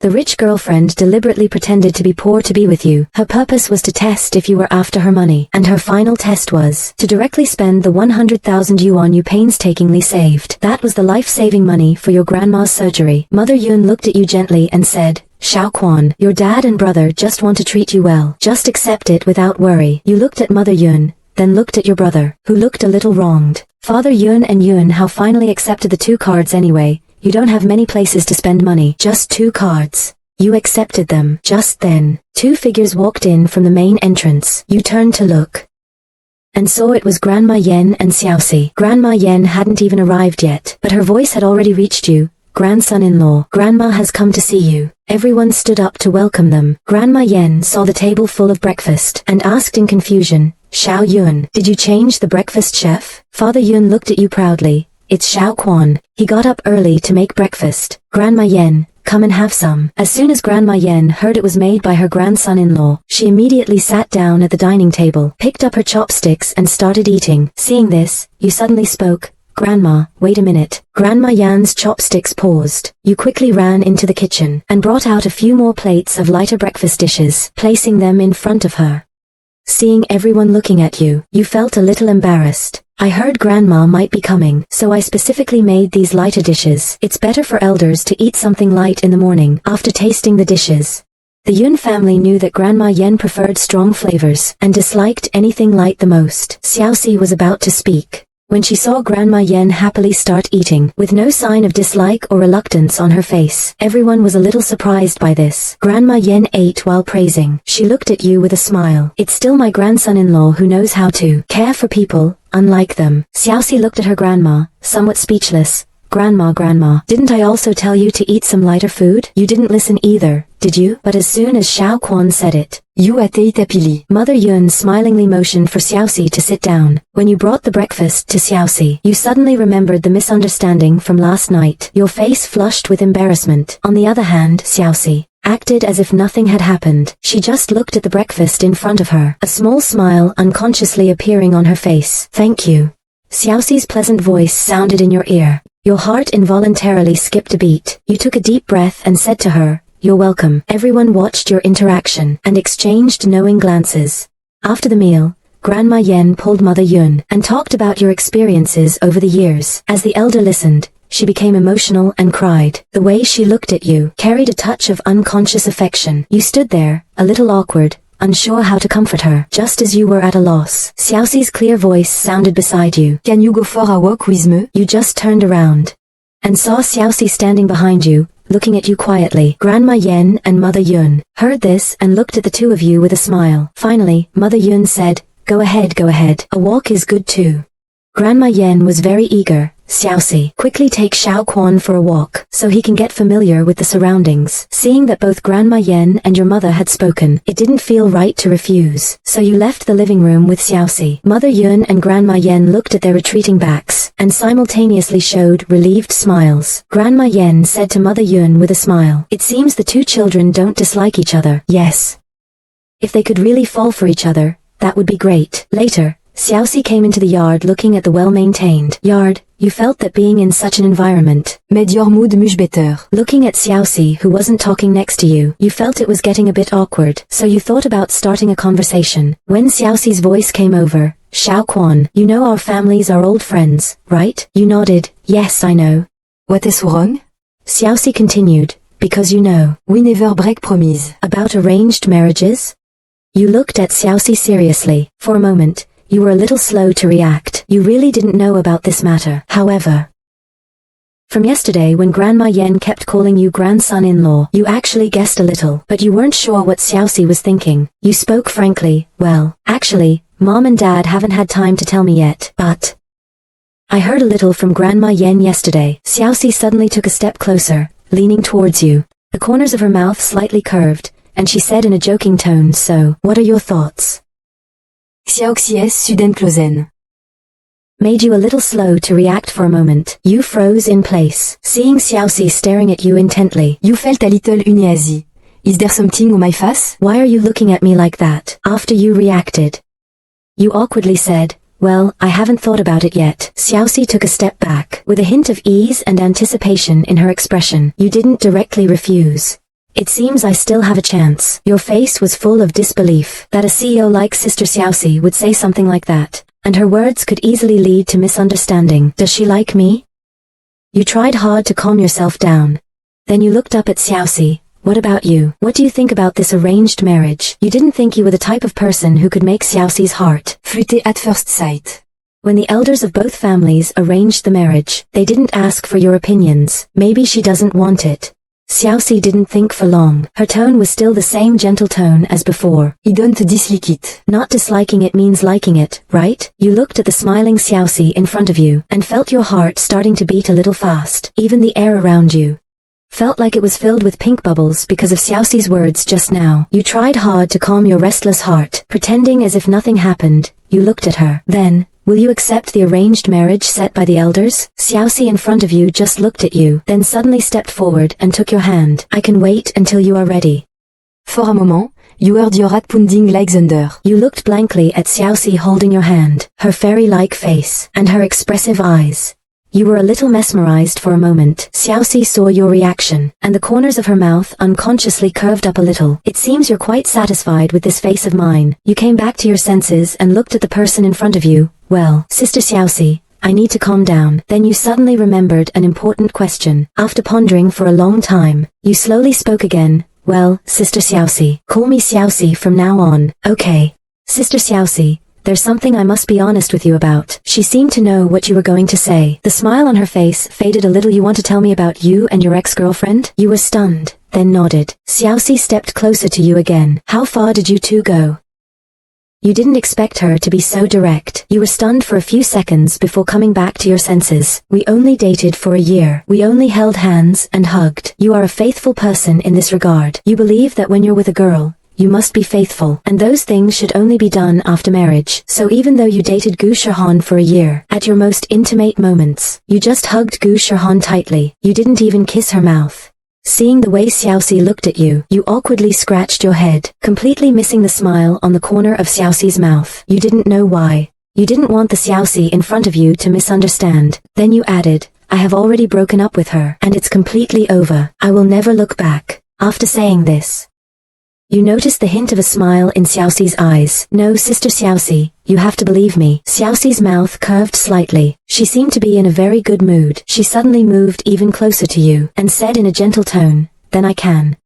The rich girlfriend deliberately pretended to be poor to be with you. Her purpose was to test if you were after her money, and her final test was to directly spend the 100,000 yuan you painstakingly saved. That was the life-saving money for your grandma's surgery. Mother Yun looked at you gently and said, Xiao Quan, your dad and brother just want to treat you well. Just accept it without worry. You looked at Mother Yun, then looked at your brother, who looked a little wronged. Father Yun and Yun how finally accepted the 2 cards anyway. You don't have many places to spend money. Just 2 cards. You accepted them. Just then, 2 figures walked in from the main entrance. You turned to look and saw it was Grandma Yen and Xiaoxi. Grandma Yen hadn't even arrived yet, but her voice had already reached you. Grandson-in-law, Grandma has come to see you. Everyone stood up to welcome them. Grandma Yen saw the table full of breakfast and asked in confusion, Xiao Yun, did you change the breakfast, chef? Father Yun looked at you proudly. It's Xiao Quan. He got up early to make breakfast. Grandma Yen, come and have some. As soon as Grandma Yen heard it was made by her grandson-in-law, she immediately sat down at the dining table, picked up her chopsticks and started eating. Seeing this, you suddenly spoke, Grandma, wait a minute. Grandma Yan's chopsticks paused. You quickly ran into the kitchen and brought out a few more plates of lighter breakfast dishes, placing them in front of her. Seeing everyone looking at you, you felt a little embarrassed. I heard Grandma might be coming, so I specifically made these lighter dishes. It's better for elders to eat something light in the morning, after tasting the dishes. The Yun family knew that Grandma Yen preferred strong flavors, and disliked anything light the most. Xiaoxi was about to speak when she saw Grandma Yen happily start eating, with no sign of dislike or reluctance on her face. Everyone was a little surprised by this. Grandma Yen ate while praising. She looked at you with a smile. It's still my grandson-in-law who knows how to care for people, unlike them. Xiaoxi looked at her grandma, somewhat speechless. Grandma, didn't I also tell you to eat some lighter food? You didn't listen either, did you? But as soon as Xiao Quan said it, you atei. Mother Yun smilingly motioned for Xiaoxi to sit down. When you brought the breakfast to Xiaoxi, you suddenly remembered the misunderstanding from last night. Your face flushed with embarrassment. On the other hand, Xiaoxi acted as if nothing had happened. She just looked at the breakfast in front of her, a small smile unconsciously appearing on her face. Thank you. Xiaoxi's pleasant voice sounded in your ear. Your heart involuntarily skipped a beat. You took a deep breath and said to her, You're welcome. Everyone watched your interaction and exchanged knowing glances. After the meal, Grandma Yen pulled Mother Yun and talked about your experiences over the years. As the elder listened, she became emotional and cried. The way she looked at you carried a touch of unconscious affection. You stood there, a little awkward, unsure how to comfort her, just as you were at a loss. Xiaoxi's clear voice sounded beside you. Can you go for a walk with me? You just turned around and saw Xiaoxi standing behind you, looking at you quietly. Grandma Yen and Mother Yun heard this and looked at the two of you with a smile. Finally, Mother Yun said, Go ahead. A walk is good too. Grandma Yen was very eager. Xiaoxi, quickly take Xiao Quan for a walk, so he can get familiar with the surroundings. Seeing that both Grandma Yen and your mother had spoken, it didn't feel right to refuse, so you left the living room with Xiaoxi. Mother Yun and Grandma Yen looked at their retreating backs, and simultaneously showed relieved smiles. Grandma Yen said to Mother Yun with a smile, It seems the two children don't dislike each other. Yes. If they could really fall for each other, that would be great. Later, Xiaoxi came into the yard looking at the well-maintained yard. You felt that being in such an environment made your mood much better. Looking at Xiaoxi who wasn't talking next to you, you felt it was getting a bit awkward, so you thought about starting a conversation. When Xiaoxi's voice came over, Xiao Quan, you know our families are old friends, right? You nodded. Yes, I know. What is wrong? Xiaoxi continued, because you know, we never break promise. About arranged marriages? You looked at Xiaoxi seriously. For a moment, you were a little slow to react. You really didn't know about this matter. However, from yesterday when Grandma Yen kept calling you grandson-in-law, you actually guessed a little, but you weren't sure what Xiaoxi was thinking. You spoke frankly. Well, actually, Mom and Dad haven't had time to tell me yet, but I heard a little from Grandma Yen yesterday. Xiaoxi suddenly took a step closer, leaning towards you, the corners of her mouth slightly curved, and she said in a joking tone, So, what are your thoughts? Xiaoxi's Sudenklosen made you a little slow to react for a moment. You froze in place, seeing Xiaoxi staring at you intently. You felt a little uneasy. Is there something on my face? Why are you looking at me like that? After you reacted, you awkwardly said, Well, I haven't thought about it yet. Xiaoxi took a step back, with a hint of ease and anticipation in her expression. You didn't directly refuse. It seems I still have a chance. Your face was full of disbelief that a CEO like Sister Xiaoxi would say something like that, and her words could easily lead to misunderstanding. Does she like me? You tried hard to calm yourself down. Then you looked up at Xiaoxi. What about you? What do you think about this arranged marriage? You didn't think you were the type of person who could make Xiaoxi's heart flutter at first sight. When the elders of both families arranged the marriage, they didn't ask for your opinions. Maybe she doesn't want it. Xiaoxi didn't think for long. Her tone was still the same gentle tone as before. You don't dislike it. Not disliking it means liking it, right? You looked at the smiling Xiaoxi in front of you and felt your heart starting to beat a little fast. Even the air around you felt like it was filled with pink bubbles because of Xiaoxi's words just now. You tried hard to calm your restless heart, pretending as if nothing happened. You looked at her. Then, will you accept the arranged marriage set by the elders? Xiaoxi in front of you just looked at you, then suddenly stepped forward and took your hand. I can wait until you are ready. For a moment, you heard your heart-pounding legs under. You looked blankly at Xiaoxi holding your hand, her fairy-like face, and her expressive eyes. You were a little mesmerized for a moment. Xiaoxi saw your reaction, and the corners of her mouth unconsciously curved up a little. It seems you're quite satisfied with this face of mine. You came back to your senses and looked at the person in front of you. Well, Sister Xiaoxi, I need to calm down. Then you suddenly remembered an important question. After pondering for a long time, you slowly spoke again. Well, Sister Xiaoxi, call me Xiaoxi from now on. Okay. Sister Xiaoxi, there's something I must be honest with you about. She seemed to know what you were going to say. The smile on her face faded a little. You want to tell me about you and your ex-girlfriend? You were stunned, then nodded. Xiaoxi stepped closer to you again. How far did you two go? You didn't expect her to be so direct. You were stunned for a few seconds before coming back to your senses. We only dated for a year. We only held hands and hugged. You are a faithful person in this regard. You believe that when you're with a girl, you must be faithful, and those things should only be done after marriage. So even though you dated Gu Shihan for a year, at your most intimate moments, you just hugged Gu Shihan tightly. You didn't even kiss her mouth. Seeing the way Xiaoxi looked at you, you awkwardly scratched your head, completely missing the smile on the corner of Xiaoxi's mouth. You didn't know why. You didn't want the Xiaoxi in front of you to misunderstand. Then you added, I have already broken up with her, and it's completely over. I will never look back. After saying this, you noticed the hint of a smile in Xiaoxi's eyes. No, Sister Xiaoxi, you have to believe me. Xiaoxi's mouth curved slightly. She seemed to be in a very good mood. She suddenly moved even closer to you and said in a gentle tone, then I can.